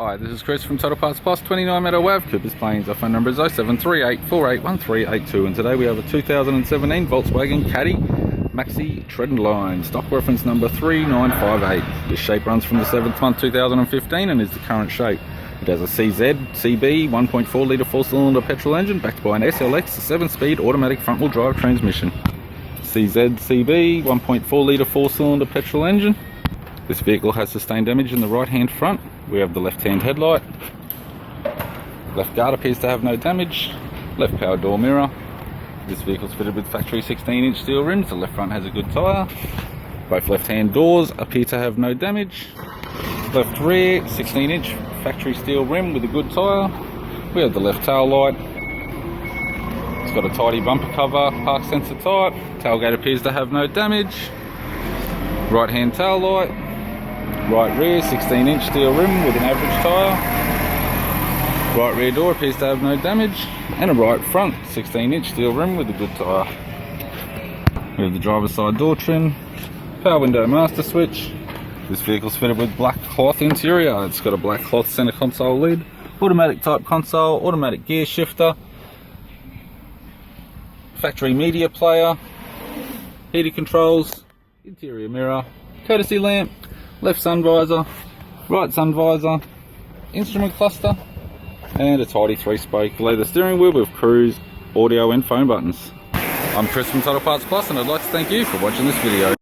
Hi, this is Chris from Total Parts Plus, 29 Meadow Ave, Coopers Plains. Our phone number is 0738 481382, and today we have a 2017 Volkswagen Caddy Maxi Trendline, stock reference number 3958. This shape runs from the 7th month 2015 and is the current shape. It has a CZCB 1.4 litre 4-cylinder petrol engine backed by an SLX 7-speed automatic front-wheel drive transmission. CZCB 1.4 litre 4-cylinder petrol engine. This vehicle has sustained damage in the right hand front. We have the left hand headlight. Left guard appears to have no damage. Left power door mirror. This vehicle is fitted with factory 16-inch steel rims. The left front has a good tyre. Both left hand doors appear to have no damage. Left rear 16-inch factory steel rim with a good tyre. We have the left tail light. It's got a tidy bumper cover, park sensor type. Tailgate appears to have no damage. Right hand tail light. Right rear 16-inch steel rim with an average tyre. Right rear door appears to have no damage. And a right front 16-inch steel rim with a good tyre. We have the driver's side door trim. Power window master switch. This vehicle's fitted with black cloth interior. It's got a black cloth center console lid. Automatic type console, automatic gear shifter. Factory media player. Heated controls. Interior mirror. Courtesy lamp. Left sun visor, right sun visor, instrument cluster, and a tidy 3-spoke leather steering wheel with cruise, audio and phone buttons. I'm Chris from Total Parts Plus, and I'd like to thank you for watching this video.